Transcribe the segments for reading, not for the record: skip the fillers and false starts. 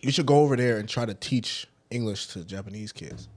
You should go over there and try to teach English to Japanese kids.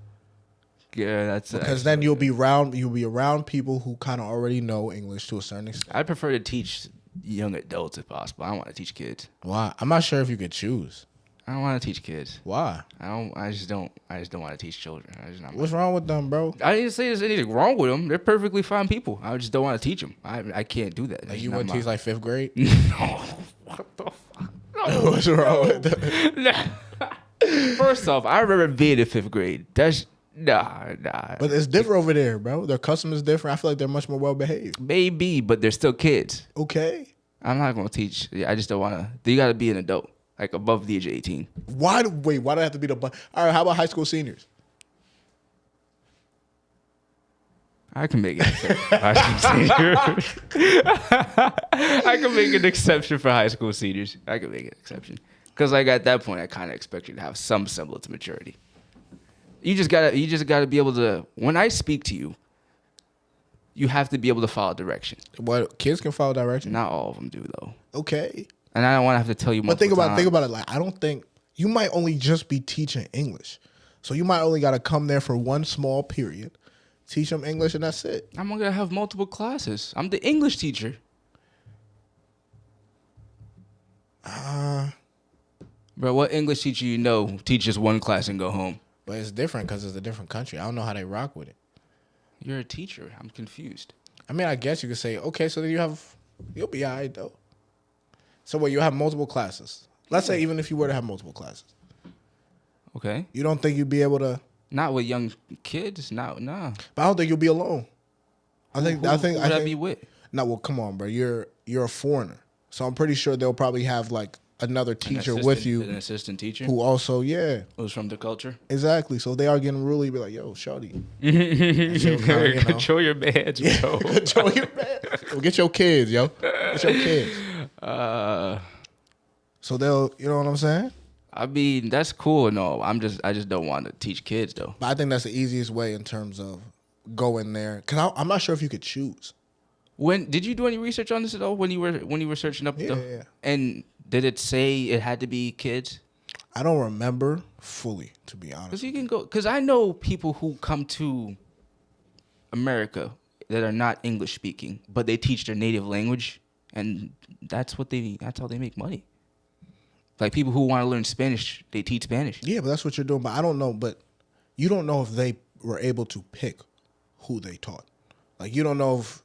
Yeah, that's because then you'll be around people who kind of already know English to a certain extent. I prefer to teach young adults if possible. I don't want to teach kids. Why? I'm not sure if you could choose. I don't want to teach kids. Why? I just don't want to teach children. What's wrong with them, bro? I didn't say there's anything wrong with them. They're perfectly fine people. I just don't want to teach them. I can't do that. Like you wouldn't teach like 5th grade? No. What the fuck? No. What's wrong with them? First off, I remember being in 5th grade. That's nah. But it's different over there, bro. Their custom is different. I feel like they're much more well behaved. Maybe, but they're still kids. Okay. I'm not gonna teach. I just don't want to. You got to be an adult, like above the age of 18. Why do I have to be the? All right. How about high school seniors? I can make an exception for high school seniors. I can make an exception for high school seniors. I can make an exception. Because like at that point, I kind of expect you to have some semblance of maturity. You just gotta be able to. When I speak to you, you have to be able to follow direction. What kids can follow direction? Not all of them do though. Okay. And I don't want to have to tell you. But think about it. Like I don't think you might only just be teaching English, so you might only got to come there for one small period, teach them English, and that's it. I'm gonna have multiple classes. I'm the English teacher. Bro, what English teacher you know teaches one class and go home? But it's different because it's a different country. I don't know how they rock with it. You're a teacher. I'm confused. I mean, I guess you could say, okay, so then you'll be all right, though. So what, you'll have multiple classes. Let's say even if you were to have multiple classes. Okay. You don't think you'd be able to? Not with young kids. Nah. But I don't think you'll be alone. I think Who would I be with? No, well, come on, bro. You're a foreigner. So I'm pretty sure they'll probably have like another teacher with you. An assistant teacher? Who also, yeah. Who's from the culture? Exactly. So they are getting really be like, yo, shawty. Control your mans, bro. Control your mans. Well, get your kids, yo. Get your kids. So they'll, you know what I'm saying? I mean, that's cool and all. I just don't want to teach kids though. But I think that's the easiest way in terms of going there. Cause I'm not sure if you could choose. When did you do any research on this at all? When you were searching up Yeah. And did it say it had to be kids? I don't remember fully, to be honest. Because you can go. Because I know people who come to America that are not English speaking, but they teach their native language, and that's how they make money. Like people who want to learn Spanish, they teach Spanish. Yeah, but that's what you're doing. But I don't know. But you don't know if they were able to pick who they taught. Like you don't know if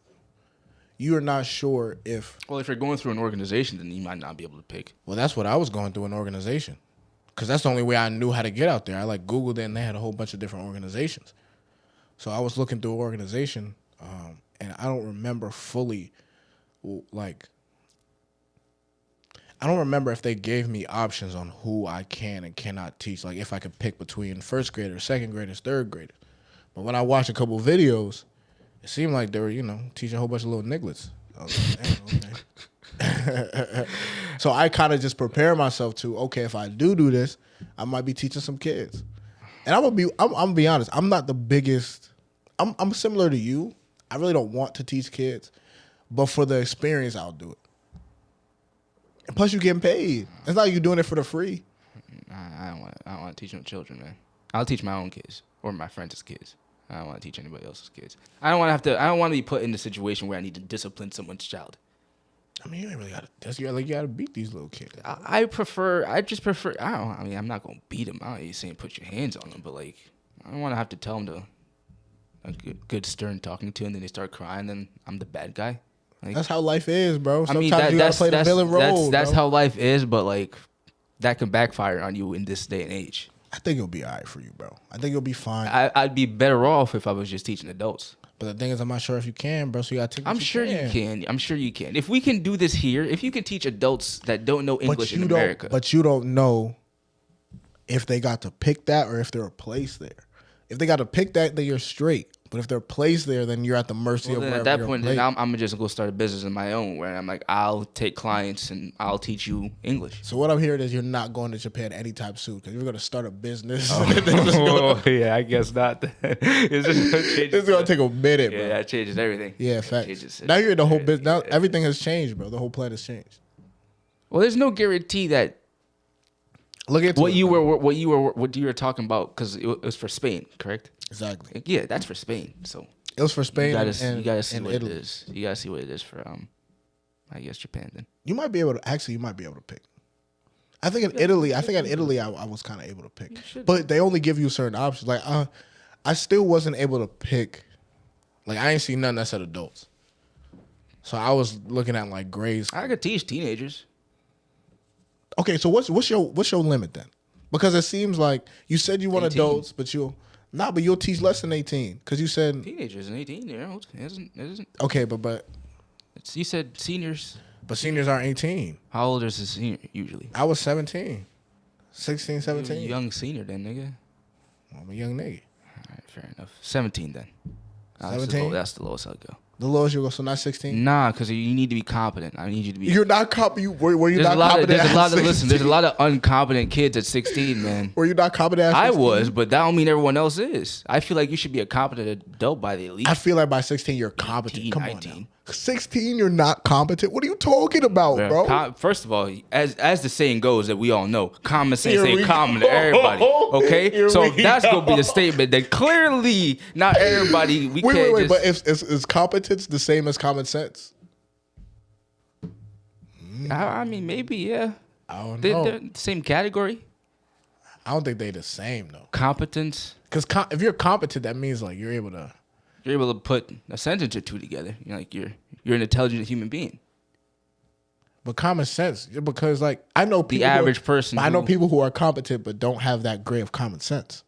you're not sure if. Well, if you're going through an organization, then you might not be able to pick. Well, that's what I was going through, an organization. Because that's the only way I knew how to get out there. I like Googled it, and they had a whole bunch of different organizations. So I was looking through an organization, and I don't remember fully, like, I don't remember if they gave me options on who I can and cannot teach. Like if I could pick between first graders, second graders, third graders. But when I watched a couple videos, it seemed like they were, teaching a whole bunch of little nigglets. I was like, damn, okay. So I kind of just prepare myself to, okay, if I do this, I might be teaching some kids. And I'm gonna be honest, I'm not the biggest. I'm similar to you. I really don't want to teach kids, but for the experience, I'll do it. And plus, you're getting paid. It's not like you're doing it for the free. I don't want to teach no children, man. I'll teach my own kids or my friends' kids. I don't want to teach anybody else's kids. I don't want to be put in a situation where I need to discipline someone's child. I mean, you ain't really got to. You got to beat these little kids. I just prefer. I'm not gonna beat them. I ain't saying put your hands on them, but like, I don't want to have to tell them to a good stern talking to, and then they start crying, then I'm the bad guy. Like, that's how life is, bro. Sometimes I mean, you gotta play the villain role. That's how life is, but like, that can backfire on you in this day and age. I think it'll be all right for you, bro. I think you'll be fine. I'd be better off if I was just teaching adults. But the thing is, I'm not sure if you can, bro. So you gotta take. I'm sure you can. I'm sure you can. If we can do this here, if you can teach adults that don't know English in America, but you don't know if they got to pick that or if they're placed there. If they got to pick that, then you're straight. But if they're placed there, then you're at the mercy of wherever at that point, then I'm gonna just go start a business of my own, where I'm like, I'll take clients and I'll teach you English. So what I'm hearing is you're not going to Japan anytime soon because you're gonna start a business. Yeah, I guess not. It's gonna take a minute, bro. Yeah, that changes everything. Yeah, facts. Now you're in the whole business. Now everything has changed, bro. The whole plan has changed. Well, there's no guarantee that Look into What it, you bro. were what you were talking about because it was for Spain, correct? Exactly. Yeah, that's for Spain. So It was for Spain you gotta see and what Italy. it is. You gotta see what it is for I guess Japan then. You might be able to actually. You might be able to pick. I think in Italy. I think in Italy, I was kind of able to pick, but they only give you certain options. Like, I still wasn't able to pick. Like, I ain't seen nothing that said adults. So I was looking at like grades. I could teach teenagers. Okay, so what's your limit then? Because it seems like you said you want 18. adults, but you'll teach less than 18 because you said Teenagers and 18-year-olds. It isn't. okay, but You said seniors. seniors aren't 18. How old is a senior usually? I was 17, 16, You're a 17. young senior then, nigga. I'm a young nigga. All right, fair enough. 17 then. 17? That's the lowest I'll go. The lowest you go, so not 16. Nah, because you need to be competent. I need you to be. You're not competent. Were you not competent? There's a lot of at listen. There's a 16? lot of incompetent kids at 16, man. Were you not competent? At I 16? was, but that don't mean everyone else is. I feel like you should be a competent adult by the least. I feel like by 16 you're competent. 18, Come 19. on now. 16 you're not competent. What are you talking about, bro? First of all, as the saying goes that we all know, common sense Here we ain't common to go. everybody. Okay, Here so we that's gonna be go. the statement that clearly not everybody. We can't Wait. just. But is competence the same as common sense? I mean, maybe yeah. I don't They're know. the same category. I don't think they the same though. Competence. Because if you're competent, that means like you're able to. You're able to put a sentence or two together. You're an intelligent human being. But common sense, because like I know people, average person I know who- people who are competent but don't have that grade of common sense.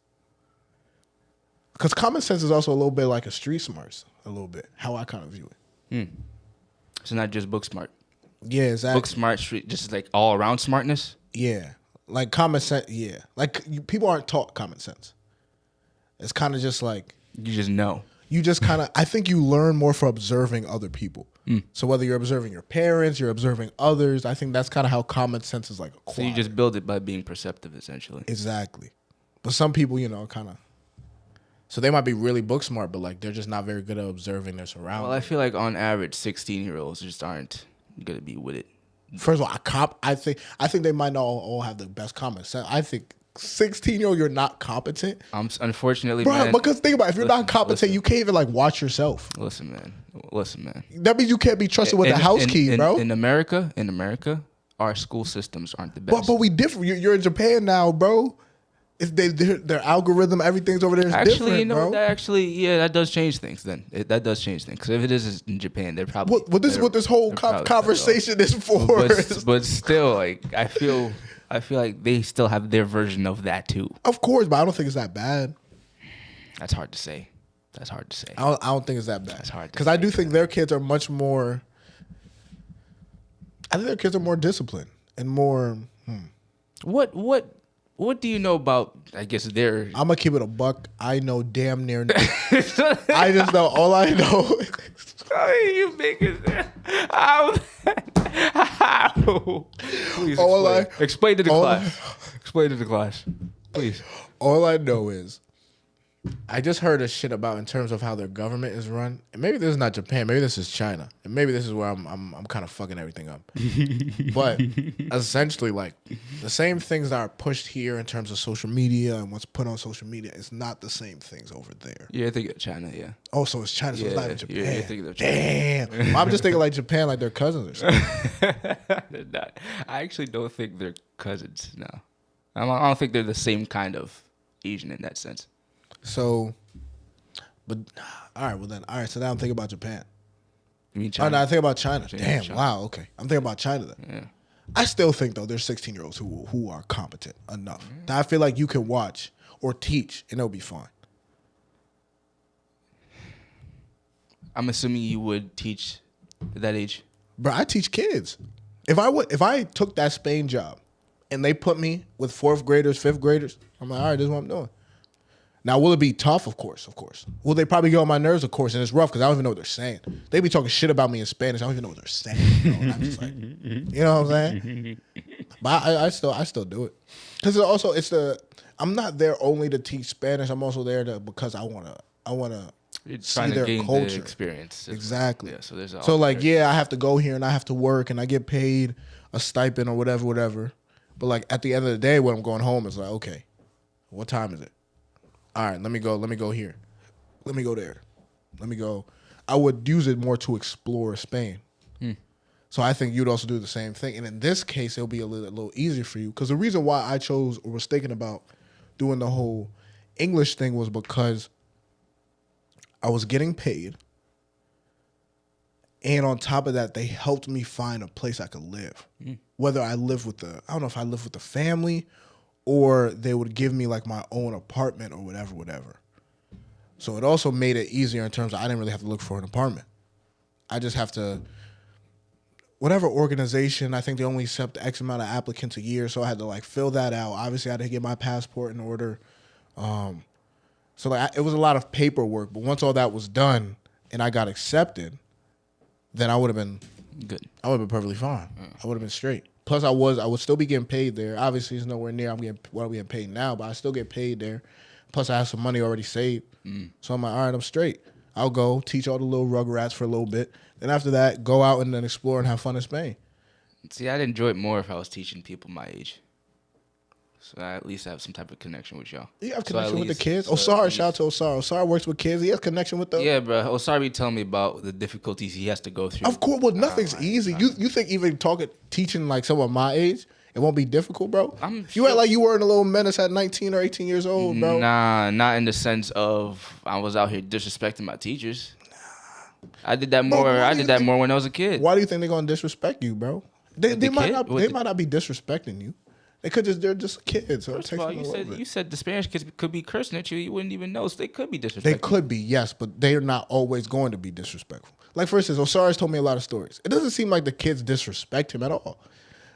Because common sense is also a little bit like a street smarts, a little bit how I kind of view it. It's not just book smart. Yeah, exactly. Book smart, street, just like all around smartness. Yeah, like common sense. Yeah, like people aren't taught common sense. It's kind of just like You just know. you just kind of. I think you learn more from observing other people. So whether you're observing your parents, you're observing others. I think that's kind of how common sense is like acquired. So you just build it by being perceptive, essentially. Exactly. But some people, kind of. So they might be really book smart, but like they're just not very good at observing their surroundings. Well, I feel like on average, 16-year-olds just aren't gonna be with it. First of all, I think they might not all have the best common sense. I think 16-year-old, you're not competent, Unfortunately, bro. man. Because think about it, if you're not competent, listen. you can't even like watch yourself. Listen, man. That means you can't be trusted with the house key, bro. In America, our school systems aren't the best. But we different. You're in Japan now, bro. If their algorithm, everything's over there is different, bro. That does change things. Then that does change things. Because if it is in Japan, they're probably What this whole they're probably conversation is for? but still, like I feel like they still have their version of that too. Of course, but I don't think it's that bad. That's hard to say. I don't think it's that bad. That's hard to because I do think their kids are much more. I think their kids are more disciplined and more. What do you know about? I guess their. I'm gonna keep it a buck. I know damn near. I just know all I know. You make it. How? Please explain to the class. Explain to the class, please. All I know is, I just heard a shit about in terms of how their government is run. And maybe this is not Japan. Maybe this is China. And maybe this is where I'm kind of fucking everything up. But essentially, like the same things that are pushed here in terms of social media and what's put on social media is not the same things over there. Yeah, I think of China. Yeah. Oh, so it's China. So it's not even Japan. Yeah, you're thinking of China. Damn. Well, I'm just thinking like Japan, like they're cousins or something. They're not. I actually don't think they're cousins. No, I don't think they're the same kind of Asian in that sense. So, but all right. Well then, all right. So now I'm thinking about Japan. You mean Oh, China? no, I think about China. China, Damn. China. Wow. Okay. I'm thinking about China then. Yeah. I still think though there's 16-year-olds who are competent enough that I feel like you can watch or teach and it'll be fine. I'm assuming you would teach at that age. Bro, I teach kids. If I took that Spain job and they put me with 4th graders, 5th graders, I'm like, all right, this is what I'm doing. Now, will it be tough? Of course. Will they probably get on my nerves? Of course, and it's rough because I don't even know what they're saying. They be talking shit about me in Spanish. I don't even know what they're saying. And I'm just like, you know what I'm saying? But I still do it because I'm not there only to teach Spanish. I'm also there because I wanna You're see trying to their gain culture. the experience. Exactly. Yeah. So there's So like, yeah, I have to go here and I have to work and I get paid a stipend or whatever. But like at the end of the day, when I'm going home, it's like, okay, what time is it? All right, let me go here. Let me go there. Let me go. I would use it more to explore Spain. So I think you'd also do the same thing. And in this case, it'll be a little easier for you. Because the reason why I chose or was thinking about doing the whole English thing was because I was getting paid. And on top of that, they helped me find a place I could live. Whether I live with I don't know if I live with the family or they would give me like my own apartment or whatever. So it also made it easier in terms of I didn't really have to look for an apartment. I just have to, whatever organization, I think they only accept X amount of applicants a year. So I had to like fill that out. Obviously I had to get my passport in order. So like it was a lot of paperwork, but once all that was done and I got accepted, then I would have been good. I would have been perfectly fine. I would have been straight. Plus I would still be getting paid there. Obviously it's nowhere near what I'm getting paid now, but I still get paid there. Plus I have some money already saved. So I'm like, all right, I'm straight. I'll go teach all the little rugrats for a little bit. Then after that, go out and then explore and have fun in Spain. See, I'd enjoy it more if I was teaching people my age. So I at least have some type of connection with y'all. You have connection with the kids? Osar, shout out to Osar. Osar works with kids. He has connection with them. Yeah, bro. Osar be telling me about the difficulties he has to go through. Of course, well, nothing's easy. You think even teaching like someone my age, it won't be difficult, bro? You act like you weren't a little menace at 19 or 18 years old, bro. Nah, not in the sense of I was out here disrespecting my teachers. I did that more. I did that more when I was a kid. Why do you think they're gonna disrespect you, bro? They might not be disrespecting you. They're just kids. So First of all, you said the Spanish kids could be cursing at you. You wouldn't even know. So they could be disrespectful. They could be, yes, but they're not always going to be disrespectful. Like for instance, Osiris told me a lot of stories. It doesn't seem like the kids disrespect him at all.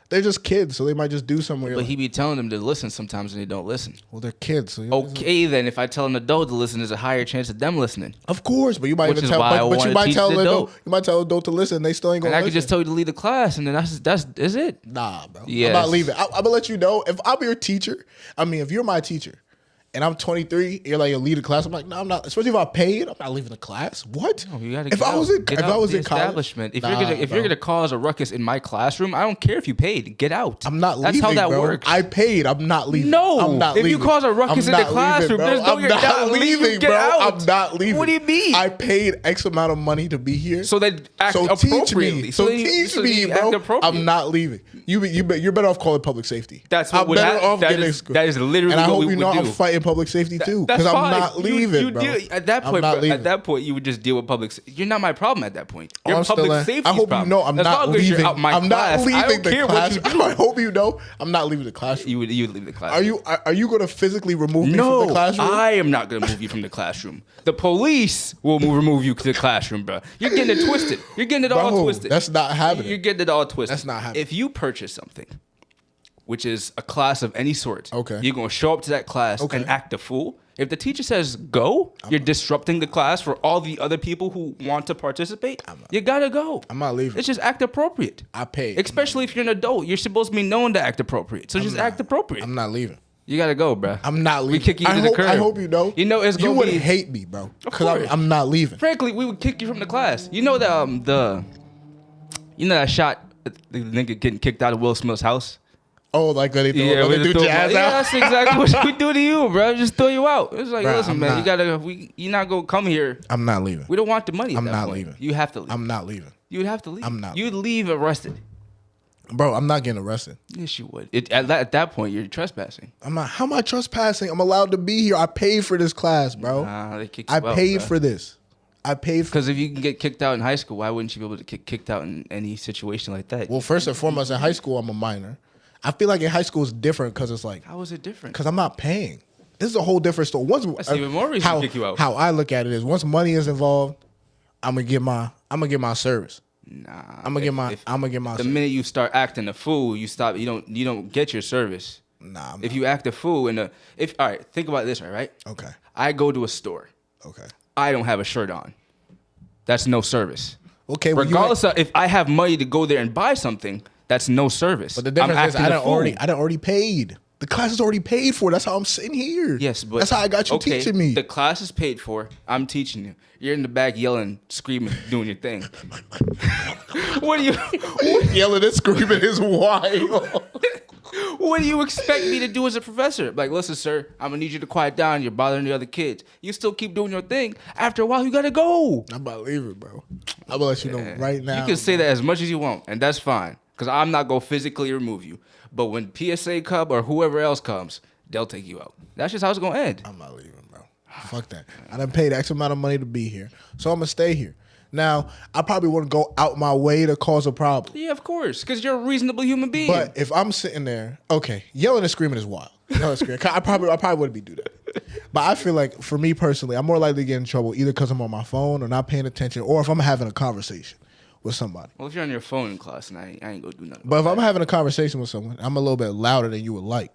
They're just kids, so they might just do something. But he be telling them to listen sometimes, and they don't listen. Well, they're kids. So okay, then if I tell an adult to listen, there's a higher chance of them listening. Of course, but you might even tell. But you might tell an adult. You might tell an adult to listen. And they still ain't gonna. And I could just tell you to leave the class, and then that's it. Nah, bro. Yes. I'm not leaving. I'm gonna let you know if I'm your teacher. I mean, if you're my teacher, and I'm 23, you're like a lead a class. I'm like, no, I'm not. Especially if I paid, I'm not leaving the class. What? No, you gotta if I was in college, establishment. If you're gonna cause a ruckus in my classroom, I don't care if you paid. Get out. I'm not leaving. That's how that bro. works. I paid. I'm not leaving. No, I'm not if leaving. you cause a ruckus in the classroom, there's no I'm not leaving, get bro. out. I'm not leaving. What do you mean? I paid X amount of money to be here. So they act appropriately. So teach me, bro. I'm not leaving. You're better off calling public safety. That's what would happen. That is literally and I what hope we you would know do. I'm fighting public safety too. Because I'm not leaving, bro. At that point, you would just deal with public. You're not my problem at that point. You're public safety. I hope you know I'm not leaving. I'm not leaving the class. I hope you know I'm not leaving the classroom. You would leave the classroom. Are you going to physically remove me from the classroom? No, I am not going to move you from the classroom. The police will remove you to the classroom, bro. You're getting it twisted. You're getting it all twisted. That's not happening. You're getting it all twisted. That's not happening. If you purchase something, which is a class of any sort, okay, you're going to show up to that class and act a fool. If the teacher says go, you're disrupting the class for all the other people who want to participate. You gotta go. I'm not leaving. It's just act appropriate. I paid. Especially if you're an adult. You're supposed to be known to act appropriate. So just act appropriate. I'm not leaving. You gotta go, bro. I'm not leaving. We kick you to the curb. I hope you know. You know it's gonna You would be, hate me, bro. Because I'm not leaving. Frankly, we would kick you from the class. You know that that shot, the nigga getting kicked out of Will Smith's house. Oh, like when they threw jazz out? Yeah, that's exactly what we do to you, bro. Just throw you out. It's like, bro, listen, man, you're not gonna come here. I'm not leaving. We don't want the money. I'm not leaving. You have to leave. I'm not leaving. You would have to leave. I'm not. You'd leave arrested. Bro, I'm not getting arrested. Yes, you would. At that point, you're trespassing. I'm not. How am I trespassing? I'm allowed to be here. I paid for this class, bro. They kicked you out, I paid bro. for this. I paid for. Because if you can get kicked out in high school, why wouldn't you be able to get kicked out in any situation like that? Well, first and foremost, in high school, I'm a minor. I feel like in high school it's different because it's like. How is it different? Because I'm not paying. This is a whole different story. That's even more reason to kick you out. How I look at it is, once money is involved, I'm gonna get my service. Nah, I'm gonna get my. The minute you start acting a fool, you stop. You don't get your service. Nah. If you act a fool all right, think about it this way, right? Okay. I go to a store. Okay. I don't have a shirt on. That's no service. Okay. Well, regardless of if I have money to go there and buy something, that's no service. But the difference is I already paid. The class is already paid for. That's how I'm sitting here. Yes, but that's how I got you teaching me. The class is paid for. I'm teaching you. You're in the back yelling, screaming, doing your thing. What are you yelling and screaming is wild? What do you expect me to do as a professor? Like, listen, sir, I'm gonna need you to quiet down. You're bothering the other kids. You still keep doing your thing. After a while, you gotta go. I'm about to leave it, bro. I'm gonna let you know right now. You can say that as much as you want, and that's fine. Because I'm not gonna physically remove you. But when PSA come or whoever else comes, they'll take you out. That's just how it's gonna end. I'm not leaving, bro. Fuck that. I done paid X amount of money to be here, so I'm gonna stay here. Now, I probably wouldn't go out my way to cause a problem. Yeah, of course, because you're a reasonable human being. But if I'm sitting there, okay, yelling and screaming is wild. Yelling and screaming, I probably wouldn't be do that. But I feel like for me personally, I'm more likely to get in trouble either because I'm on my phone or not paying attention, or if I'm having a conversation with somebody. Well, if you're on your phone in class, and I ain't gonna do nothing. But if I'm having a conversation with someone, I'm a little bit louder than you would like.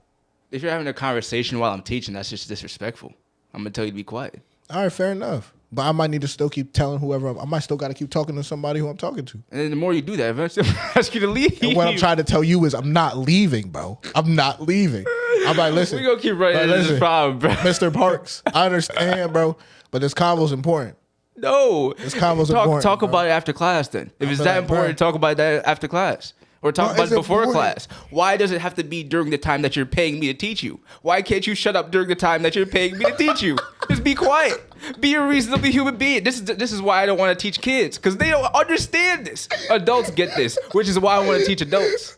If you're having a conversation while I'm teaching, that's just disrespectful. I'm gonna tell you to be quiet. All right, fair enough. But I might need to still keep telling whoever I might still got to keep talking to somebody who I'm talking to. And then the more you do that, eventually I'll ask you to leave. And what I'm trying to tell you is I'm not leaving, bro. I'm not leaving. I'm like, listen. We gonna keep running into this problem, bro. Mr. Parks, I understand, bro. But this convo's important. No. This convo's important. Talk bro. about it after class then. If it's that important, talk about that after class. Or talk about it before class. Why does it have to be during the time that you're paying me to teach you? Why can't you shut up during the time that you're paying me to teach you? Just be quiet. Be a reasonable human being. This is why I don't want to teach kids, because they don't understand this. Adults get this, which is why I want to teach adults.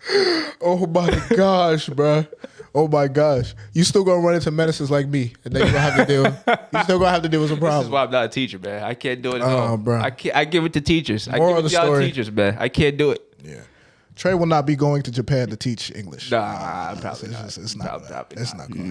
Oh my gosh, bro. Oh my gosh. You still gonna run into menaces like me, and then you gonna have to deal. You still gonna have to deal with some problems. This is why I'm not a teacher, man. I can't do it at all. Bro. I give it to teachers. Moral I of give the it to y'all story. teachers, man. I can't do it. Yeah. Trey will not be going to Japan to teach English. Nah, probably not. It's not. Probably It's not going to